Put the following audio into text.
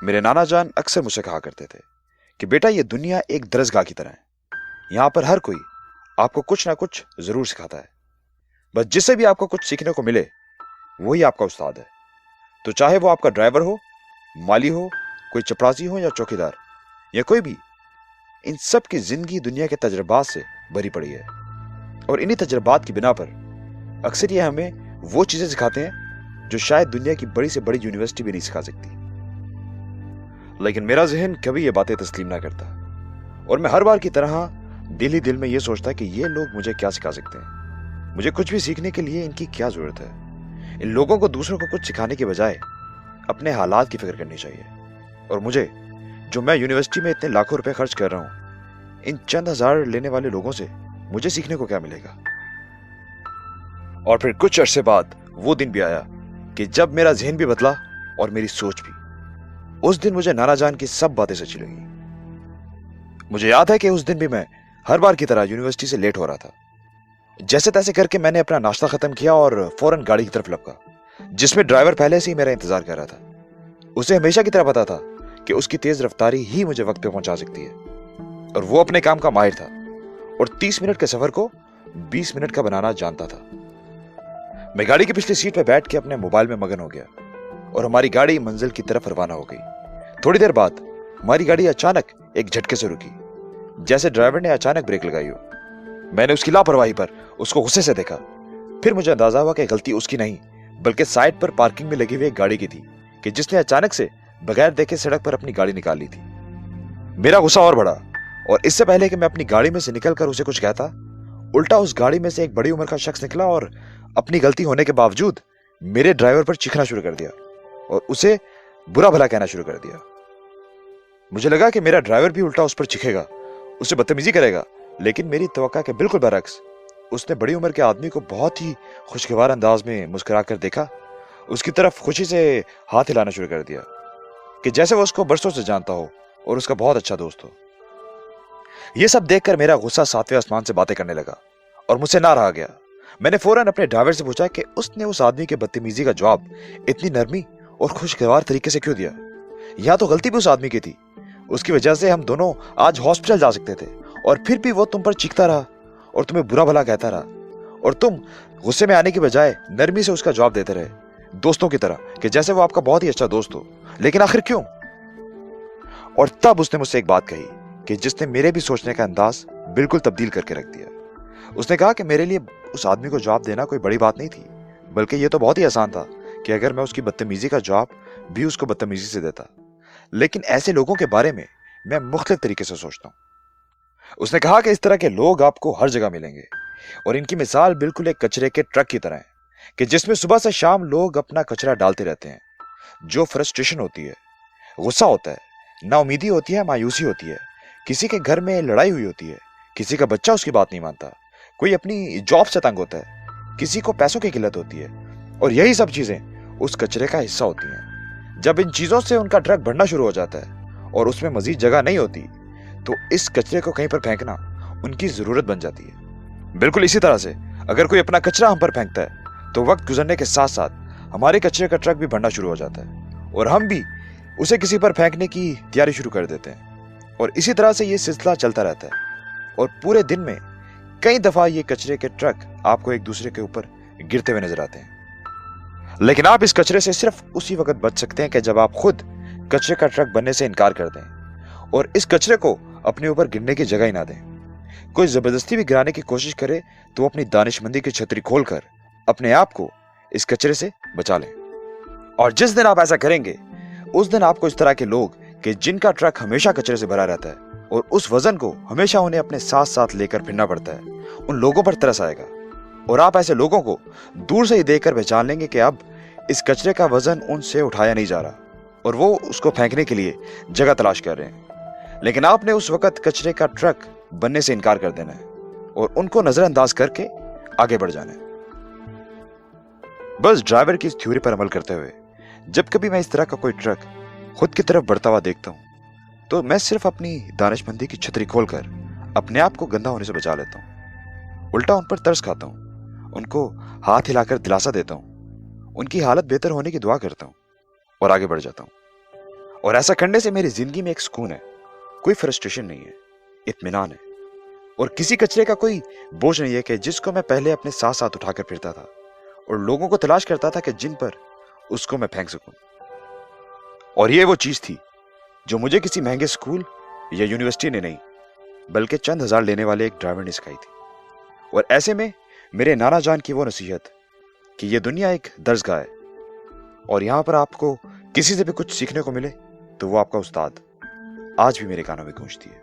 मेरे नाना जान अक्सर मुझसे कहा करते थे कि बेटा ये दुनिया एक दरसगाह की तरह है। यहाँ पर हर कोई आपको कुछ ना कुछ जरूर सिखाता है। बस जिससे भी आपको कुछ सीखने को मिले वही आपका उस्ताद है। तो चाहे वो आपका ड्राइवर हो, माली हो, कोई चपरासी हो या चौकीदार या कोई भी, इन सब की जिंदगी दुनिया के तजुर्बात से भरी पड़ी है। और इन्हीं तजुर्बात की बिना पर अक्सर ये हमें वो चीजें सिखाते हैं जो शायद दुनिया की बड़ी से बड़ी यूनिवर्सिटी भी नहीं सिखा सकती। लेकिन मेरा जहन कभी ये बातें तस्लीम ना करता और मैं हर बार की तरह दिल ही दिल में ये सोचता कि ये लोग मुझे क्या सिखा सकते हैं। मुझे कुछ भी सीखने के लिए इनकी क्या जरूरत है। इन लोगों को दूसरों को कुछ सिखाने के बजाय अपने हालात की फिक्र करनी चाहिए। और मुझे, जो मैं यूनिवर्सिटी में इतने लाखों रुपए खर्च कर रहा हूं, इन चंद हजार लेने वाले लोगों से मुझे सीखने को क्या मिलेगा। और फिर कुछ अरसे बाद वो दिन भी आया कि जब मेरा जहन भी बदला और मेरी सोच भी। उस दिन मुझे नाना जान की सब बातें सच्ची लगी। मुझे याद है कि उस दिन भी मैं हर बार की तरह यूनिवर्सिटी से लेट हो रहा था। जैसे तैसे करके मैंने अपना नाश्ता खत्म किया और फौरन गाड़ी की तरफ लपका, जिसमें ड्राइवर पहले से ही मेरा इंतजार कर रहा था। उसे हमेशा की तरह पता था कि उसकी तेज रफ्तारी ही मुझे वक्त पे पहुंचा सकती है और वो अपने काम का माहिर था और 30 मिनट के सफर को 20 मिनट का बनाना जानता था। मैं गाड़ी की पिछली सीट पर बैठ के अपने मोबाइल में मगन हो गया और हमारी गाड़ी मंजिल की तरफ रवाना हो गई। थोड़ी देर बाद हमारी गाड़ी अचानक एक झटके से रुकी, जैसे ड्राइवर ने अचानक ब्रेक लगाई हो। मैंने उसकी लापरवाही पर उसको गुस्से से देखा। फिर मुझे अंदाजा हुआ कि गलती उसकी नहीं बल्कि साइड पर पार्किंग में लगी हुई एक गाड़ी की थी कि जिसने अचानक से बगैर देखे सड़क पर अपनी गाड़ी निकाल ली थी। मेरा गुस्सा और बढ़ा और इससे पहले कि मैं अपनी गाड़ी में से निकलकर उसे कुछ कहता, उल्टा उस गाड़ी में से एक बड़ी उम्र का शख्स निकला और अपनी गलती होने के बावजूद मेरे ड्राइवर पर चीखना शुरू कर दिया और उसे बुरा भला कहना शुरू कर दिया। मुझे लगा कि मेरा ड्राइवर भी उल्टा उस पर चीखेगा, उसे बदतमीजी करेगा, लेकिन मेरी तवक्का के बिल्कुल बरअक्स उसने बड़ी उम्र के आदमी को बहुत ही खुशगवार अंदाज में मुस्कुरा कर देखा, उसकी तरफ खुशी से हाथ हिलाना शुरू कर दिया कि जैसे वो उसको बरसों से जानता हो और उसका बहुत अच्छा दोस्त हो। यह सब देखकर मेरा गुस्सा 7वें आसमान से बातें करने लगा और मुझसे ना रहा गया। मैंने फौरन अपने ड्राइवर से पूछा कि उसने उस आदमी के बदतमीजी का जवाब इतनी नरमी और खुशगवार तरीके से क्यों दिया। यहां तो गलती भी उस आदमी की थी, उसकी वजह से हम दोनों आज हॉस्पिटल जा सकते थे और फिर भी वो तुम पर चीखता रहा और तुम्हें बुरा भला कहता रहा और तुम गुस्से में आने की बजाय नरमी से उसका जवाब देते रहे, दोस्तों की तरह, कि जैसे वो आपका बहुत ही अच्छा दोस्त हो। लेकिन आखिर क्यों? और तब उसने मुझसे एक बात कही कि जिसने मेरे भी सोचने का अंदाज बिल्कुल तब्दील करके रख दिया। उसने कहा कि मेरे लिए उस आदमी को जवाब देना कोई बड़ी बात नहीं थी, बल्कि यह तो बहुत ही आसान था कि अगर मैं उसकी बदतमीजी का जवाब भी उसको बदतमीजी से देता। लेकिन ऐसे लोगों के बारे में मैं मुख्तलिफ तरीके से सोचता हूं। उसने कहा कि इस तरह के लोग आपको हर जगह मिलेंगे और इनकी मिसाल बिल्कुल एक कचरे के ट्रक की तरह है कि जिसमें सुबह से शाम लोग अपना कचरा डालते रहते हैं। जो फ्रस्ट्रेशन होती है, गुस्सा होता है, नाउमीदी होती है, मायूसी होती है, किसी के घर में लड़ाई हुई होती है, किसी का बच्चा उसकी बात नहीं मानता, कोई अपनी जॉब से तंग होता है, किसी को पैसों की किल्लत होती है, और यही सब चीजें उस कचरे का हिस्सा होती हैं। जब इन चीजों से उनका ट्रक भरना शुरू हो जाता है और उसमें मजीद जगह नहीं होती, तो इस कचरे को कहीं पर फेंकना उनकी जरूरत बन जाती है। बिल्कुल इसी तरह से अगर कोई अपना कचरा हम पर फेंकता है तो वक्त गुजरने के साथ साथ हमारे कचरे का ट्रक भी भरना शुरू हो जाता है और हम भी उसे किसी पर फेंकने की तैयारी शुरू कर देते हैं। और इसी तरह से ये सिलसिला चलता रहता है और पूरे दिन में कई दफा ये कचरे के ट्रक आपको एक दूसरे के ऊपर गिरते हुए नजर आते हैं। लेकिन आप इस कचरे से सिर्फ उसी वक्त बच सकते हैं कि जब आप खुद कचरे का ट्रक बनने से इनकार कर दें और इस कचरे को अपने ऊपर गिरने की जगह ही ना दें। कोई जबरदस्ती भी गिराने की कोशिश करे तो अपनी दानिशमंदी की छतरी खोलकर अपने आप को इस कचरे से बचा लें। और जिस दिन आप ऐसा करेंगे उस दिन आपको इस तरह के लोग कि जिनका ट्रक हमेशा कचरे से भरा रहता है और उस वजन को हमेशा उन्हें अपने साथ साथ लेकर फिरना पड़ता है, उन लोगों पर तरस आएगा और आप ऐसे लोगों को दूर से ही देखकर पहचान लेंगे कि अब इस कचरे का वजन उनसे उठाया नहीं जा रहा और वो उसको फेंकने के लिए जगह तलाश कर रहे हैं। लेकिन आपने उस वक्त कचरे का ट्रक बनने से इनकार कर देना है और उनको नजरअंदाज करके आगे बढ़ जाना है। बस ड्राइवर की इस थ्योरी पर अमल करते हुए जब कभी मैं इस तरह का कोई ट्रक खुद की तरफ बढ़ता हुआ देखता हूं तो मैं सिर्फ अपनी दानिशमंदी की छतरी खोलकर अपने आप को गंदा होने से बचा लेता हूं। उल्टा उन पर तरस खाता हूं, उनको हाथ हिलाकर दिलासा देता हूं, उनकी हालत बेहतर होने की दुआ करता हूं और आगे बढ़ जाता हूं। اور ایسا کرنے سے میری زندگی میں ایک سکون ہے, کوئی فرسٹریشن نہیں ہے, اطمینان ہے, اور کسی کچرے کا کوئی بوجھ نہیں ہے کہ جس کو میں پہلے اپنے ساتھ ساتھ اٹھا کر پھرتا تھا اور لوگوں کو تلاش کرتا تھا کہ جن پر اس کو میں پھینک سکوں. اور یہ وہ چیز تھی جو مجھے کسی مہنگے اسکول یا یونیورسٹی نے نہیں بلکہ چند ہزار لینے والے ایک ڈرائیور نے سکھائی تھی. اور ایسے میں میرے نانا جان کی وہ نصیحت کہ یہ دنیا ایک درسگاہ ہے اور یہاں پر آپ کو کسی سے بھی کچھ سیکھنے کو ملے تو وہ آپ کا استاد, آج بھی میرے کانوں میں گونجتی ہے.